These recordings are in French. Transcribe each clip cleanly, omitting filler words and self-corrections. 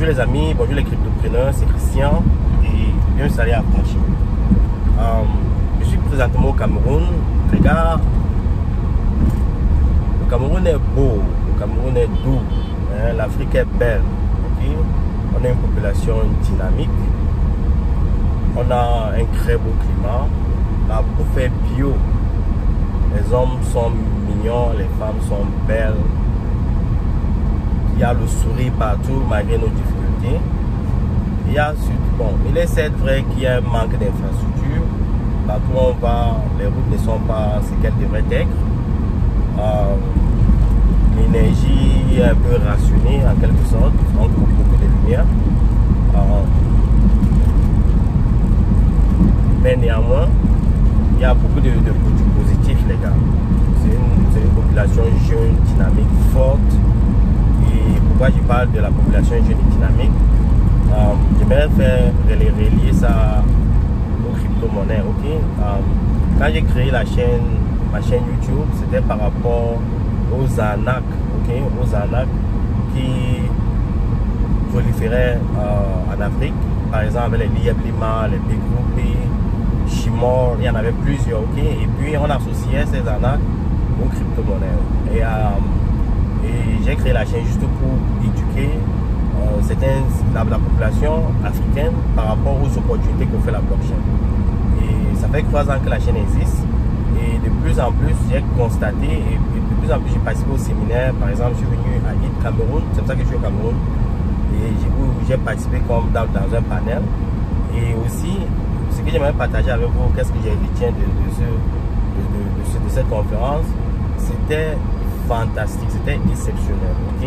Bonjour les amis, bonjour les cryptopreneurs, c'est Christian et bienvenue sur à Franchi. Je suis présentement au Cameroun. Les gars, le Cameroun est beau, le Cameroun est doux, hein, l'Afrique est belle. Okay? On a une population dynamique, on a un très beau climat, la bouffe est bio, les hommes sont mignons, les femmes sont belles. Il y a le sourire partout malgré nos difficultés. Il y a bon, il est certes vrai qu'il y a un manque d'infrastructures. Partout où on va, les routes ne sont pas ce qu'elles devraient être. L'énergie est un peu rationnée en quelque sorte. On coupe beaucoup de lumière. Mais néanmoins, il y a beaucoup de positifs, les gars. C'est une population jeune, dynamique, forte. Et pourquoi je parle de la population jeune et dynamique, j'aimerais faire relier ça aux crypto-monnaies. Okay? Quand j'ai créé ma chaîne YouTube, c'était par rapport aux arnaques, okay? Aux arnaques qui proliféraient en Afrique. Par exemple, les Liablima, les Big Groupie, Shimor, il y en avait plusieurs. Okay? Et puis on associait ces arnaques aux crypto-monnaies. Et j'ai créé la chaîne juste pour éduquer la population africaine par rapport aux opportunités qu'offre la blockchain. Et ça fait 3 ans que la chaîne existe. Et de plus en plus, j'ai constaté, et de plus en plus, j'ai participé au séminaire. Par exemple, je suis venu à l'île Cameroun, c'est pour ça que je suis au Cameroun. Et j'ai participé comme dans un panel. Et aussi, ce que j'aimerais partager avec vous, qu'est-ce que j'ai retenu de cette conférence, c'était fantastique, c'était exceptionnel, ok?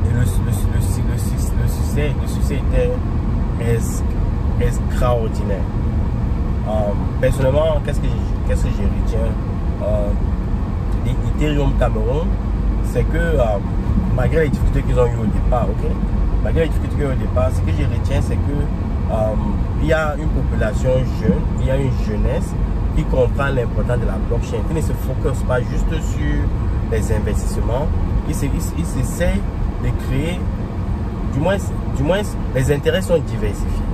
Et le succès était extraordinaire. Personnellement, qu'est-ce que j'ai retenu d'Ethereum Cameroun, c'est que malgré les difficultés qu'ils ont eu au départ, ok? Malgré les difficultés qu'ils ont eu au départ, ce que j'ai retenu, c'est que il y a une population jeune, il y a une jeunesse qui comprend l'importance de la blockchain, qui ne se focus pas juste sur les investissements, ils essaient de créer, du moins les intérêts sont diversifiés.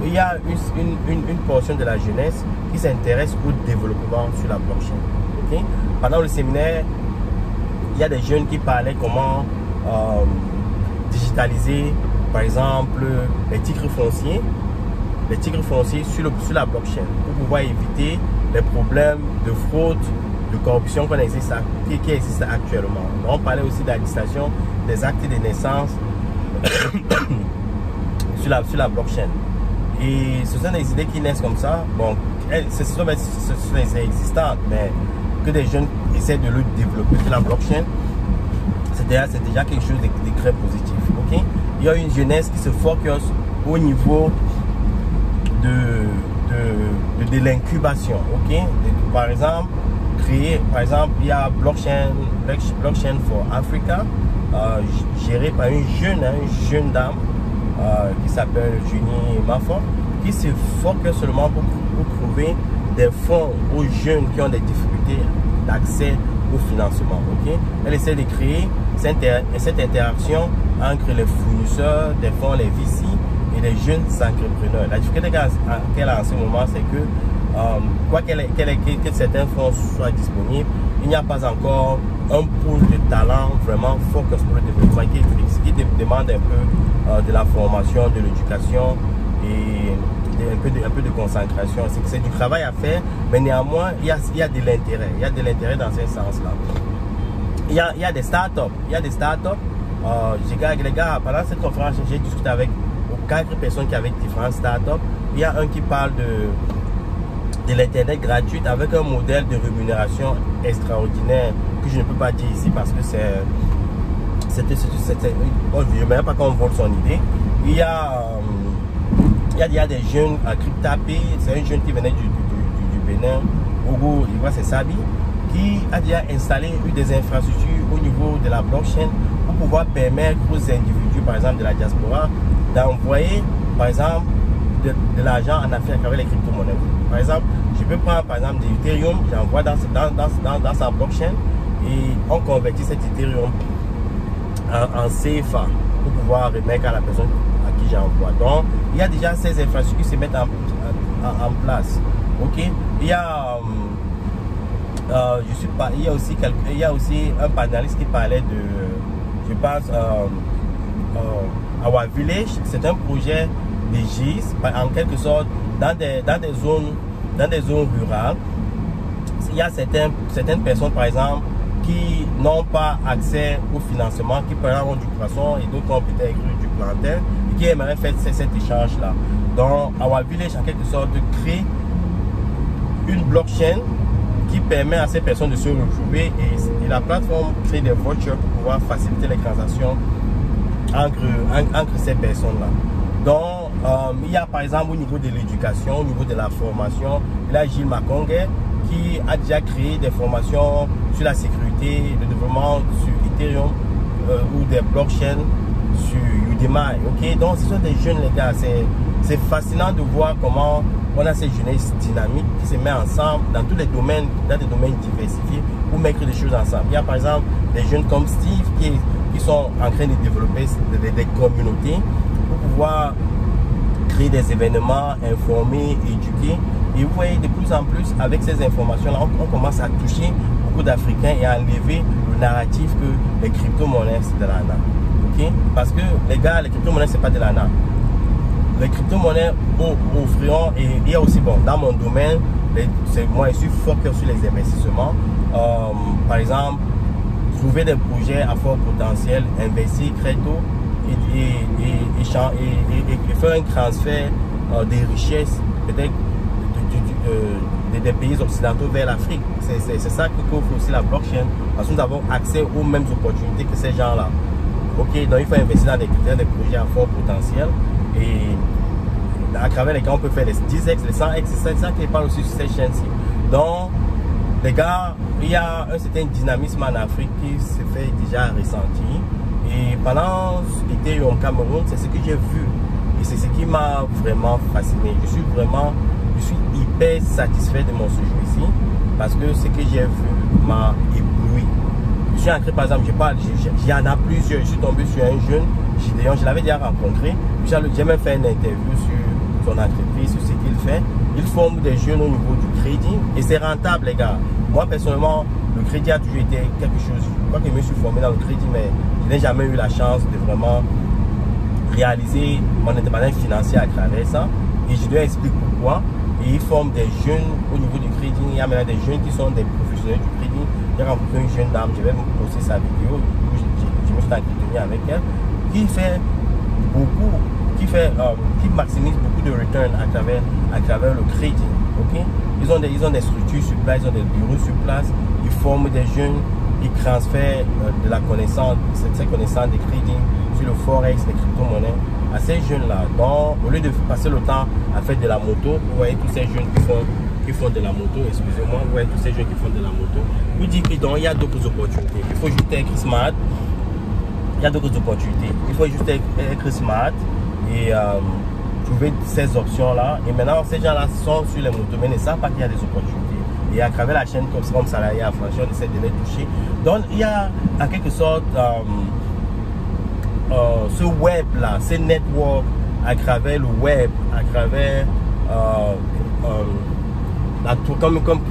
Il y a une portion de la jeunesse qui s'intéresse au développement sur la blockchain. Okay? Pendant le séminaire, il y a des jeunes qui parlaient comment digitaliser, par exemple, les titres fonciers sur la blockchain pour pouvoir éviter les problèmes de fraude, de corruption qui existe actuellement. On parlait aussi de la législation des actes de naissance sur la blockchain. Et ce sont des idées qui naissent comme ça. Bon, ce sont des idées existantes, mais que des jeunes essaient de le développer sur la blockchain, c'est déjà quelque chose de très positif. Okay? Il y a une jeunesse qui se focus au niveau de l'incubation. Okay? Par exemple, il y a Blockchain for Africa, géré par une jeune dame qui s'appelle Junie Mafon, qui se focus seulement pour trouver des fonds aux jeunes qui ont des difficultés d'accès au financement. Okay? Elle essaie de créer cette interaction entre les fournisseurs des fonds, les VC et les jeunes entrepreneurs. La difficulté qu'elle a en ce moment, c'est que quoi que certains fonds soient disponibles, il n'y a pas encore un pool de talent vraiment focus pour le développement qui demande un peu de la formation, de l'éducation et un peu de concentration. C'est du travail à faire, mais néanmoins, il y a de l'intérêt. Il y a de l'intérêt dans ce sens-là. Il y a des startups. Les gars, pendant cette conférence, j'ai discuté avec 4 personnes qui avaient différentes startups. Il y a un qui parle de l'internet gratuit avec un modèle de rémunération extraordinaire que je ne peux pas dire ici parce que je ne sais même pas comment on vole son idée. Il y a des jeunes à CryptaPay, c'est un jeune qui venait du Bénin, Ogo, il voit c'est Sabi, qui a déjà installé des infrastructures au niveau de la blockchain pour pouvoir permettre aux individus, par exemple de la diaspora, d'envoyer, par exemple, de l'argent en Afrique avec les crypto-monnaies. Par exemple, je peux prendre par exemple des Ethereum, j'envoie dans sa blockchain et on convertit cet Ethereum en CFA. pour pouvoir remettre à la personne à qui j'envoie. Donc, il y a déjà ces infrastructures qui se mettent en place. Ok, il y a il y a aussi un panéliste qui parlait de, je pense, Our Village. C'est un projet de GIS, en quelque sorte, dans des zones rurales. Il y a certaines personnes, par exemple, qui n'ont pas accès au financement, qui par exemple ont du poisson et d'autres ont peut-être du plantain, et qui aimeraient faire cet échange-là. Donc, Our Village, en quelque sorte, crée une blockchain qui permet à ces personnes de se retrouver, et la plateforme crée des vouchers pour pouvoir faciliter les transactions entre ces personnes-là. Donc, il y a par exemple au niveau de l'éducation, au niveau de la formation, il y a Gilles Makonge qui a déjà créé des formations sur la sécurité, le développement sur Ethereum ou des blockchains sur Udemy. Ok, donc ce sont des jeunes, les gars. C'est fascinant de voir comment on a ces jeunesses dynamiques qui se mettent ensemble dans tous les domaines, dans des domaines diversifiés pour mettre des choses ensemble. Il y a par exemple des jeunes comme Steve qui sont en train de développer des communautés pour pouvoir créer des événements, informer, éduquer. Et vous voyez, de plus en plus, avec ces informations-là, on commence à toucher beaucoup d'Africains et à enlever le narratif que les crypto-monnaies, c'est de l'ANA. Okay? Parce que, les gars, les crypto-monnaies, c'est pas de l'ANA. Les crypto-monnaies offriront, et il y a aussi, bon, dans mon domaine, moi, je suis focus sur les investissements. Par exemple, trouver des projets à fort potentiel, investir très tôt et faire un transfert des richesses, peut-être des pays occidentaux vers l'Afrique. C'est ça qu'offre aussi la blockchain, parce que nous avons accès aux mêmes opportunités que ces gens-là. Ok, donc il faut investir dans des projets à fort potentiel, et à travers lesquels on peut faire les 10x, les 100x, c'est ça qui parle aussi sur cette chaîne-ci. Donc, les gars, il y a un certain dynamisme en Afrique qui se fait déjà ressentir. Et pendant l'été au Cameroun, c'est ce que j'ai vu. Et c'est ce qui m'a vraiment fasciné. Je suis hyper satisfait de mon séjour ici, parce que ce que j'ai vu m'a ébloui. Je suis entré, par exemple, il y en a plusieurs. Je suis tombé sur un jeune, je l'avais déjà rencontré. J'ai même fait une interview sur son entreprise, sur ce qu'il fait. Il forme des jeunes au niveau du crédit et c'est rentable, les gars. Moi, personnellement, le crédit a toujours été quelque chose. Je crois que je me suis formé dans le crédit, mais je n'ai jamais eu la chance de vraiment réaliser mon indépendance financière à travers ça. Et je dois expliquer pourquoi. Et ils forment des jeunes au niveau du crédit. Il y a maintenant des jeunes qui sont des professionnels du crédit. J'ai rencontré une jeune dame, je vais vous poster sa vidéo. Je me suis entretenu avec elle, qui fait beaucoup, qui maximise beaucoup de return à travers le crédit. Okay? Ils ont des structures sur place, ils ont des bureaux sur place, ils forment des jeunes, ils transfèrent de la connaissance, cette connaissance des crédits sur le forex, les crypto-monnaies à ces jeunes-là. Donc, au lieu de passer le temps à faire de la moto, vous voyez tous ces jeunes qui font de la moto, excusez-moi, vous voyez tous ces jeunes qui font de la moto, vous dites qu'il y a d'autres opportunités. Il faut juste être smart. Il y a d'autres opportunités. Il faut juste être smart et trouver ces options-là. Et maintenant, ces gens-là sont sur les motos, mais ne savent pas qu'il y a des opportunités. Et à travers la chaîne comme salarié à franchir, on essaie de les toucher. Donc, il y a en quelque sorte ce web-là, ces networks à travers le web, à travers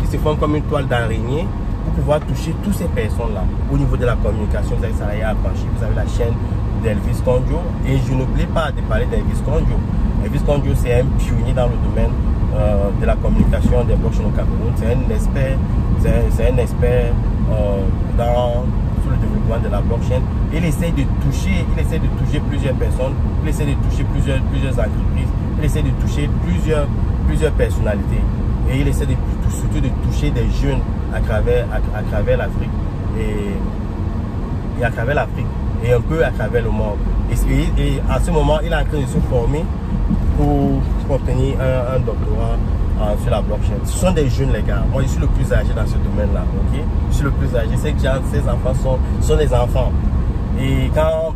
qui se forment comme une toile d'araignée pour pouvoir toucher toutes ces personnes-là. Au niveau de la communication, vous avez salarié à franchir, vous avez la chaîne d'Elvis Kondjo. Et je n'oublie pas de parler d'Elvis Kondjo. Elvis Kondjo, c'est un pionnier dans le domaine de la communication des blockchains au Cameroun. C'est un expert sur le développement de la blockchain. Il essaie de toucher plusieurs personnes, il essaie de toucher plusieurs entreprises, il essaie de toucher plusieurs personnalités. Et il essaie surtout de toucher des jeunes à travers l'Afrique et à travers l'Afrique et un peu à travers le monde. Et à ce moment, il est en train de se former pour obtenir un doctorat sur la blockchain. Ce sont des jeunes, les gars. Moi, je suis le plus âgé dans ce domaine-là. Okay? Je suis le plus âgé. Ces enfants sont des enfants. Et quand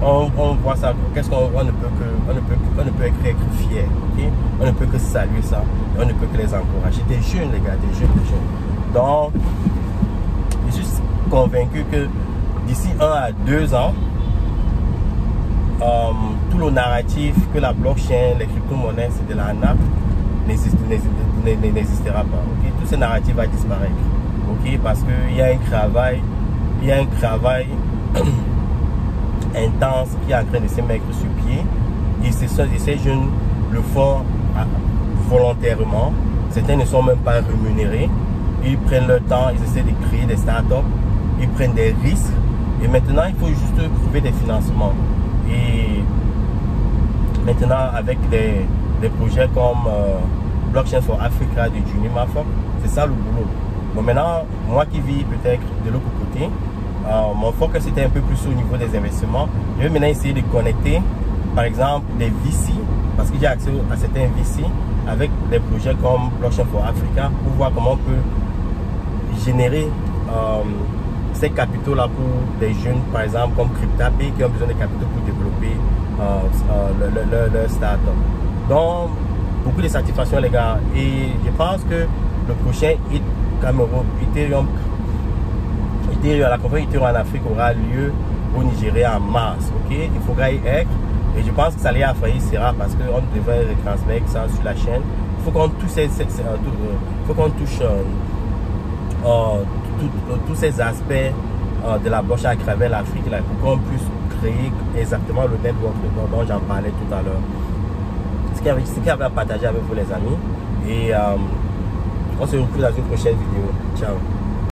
on voit ça, qu'est-ce qu'on ne peut être fier. Okay? On ne peut que saluer ça. On ne peut que les encourager. Des jeunes, les gars, des jeunes. Donc, je suis convaincu que d'ici 1 à 2 ans, tout le narratif que la blockchain, les crypto-monnaies, c'est de l'arnaque, n'existera pas. Okay? Tout ce narratif va disparaître. Okay? Parce qu'il y a un travail intense qui est en train de se mettre sur pied. Et ces jeunes le font volontairement. Certains ne sont même pas rémunérés. Ils prennent leur temps, ils essaient de créer des startups, ils prennent des risques. Et maintenant, il faut juste trouver des financements. Et maintenant, avec des projets comme Blockchain for Africa de Juni Mafok, c'est ça le boulot. Bon, maintenant, moi qui vis peut-être de l'autre côté, mon focus était un peu plus au niveau des investissements. Je vais maintenant essayer de connecter, par exemple, des VC, parce que j'ai accès à certains VC, avec des projets comme Blockchain for Africa, pour voir comment on peut générer ces capitaux-là pour des jeunes, par exemple, comme CryptaPay, qui ont besoin de capitaux pour développer leur start-up. Donc, beaucoup de satisfaction, les gars. Et je pense que le prochain Ethereum, la conférence Ethereum en Afrique aura lieu au Nigeria en mars. Okay? Il faudra y être. Et je pense que ça l'est failli sera parce qu'on devrait retransmettre ça sur la chaîne. Il faut qu'on touche tous ces aspects de la blockchain à travers l'Afrique pour qu'on puisse créer exactement le network dont j'en parlais tout à l'heure. Ce qu'il y avait à partager avec vous les amis. Et on se retrouve dans une prochaine vidéo. Ciao.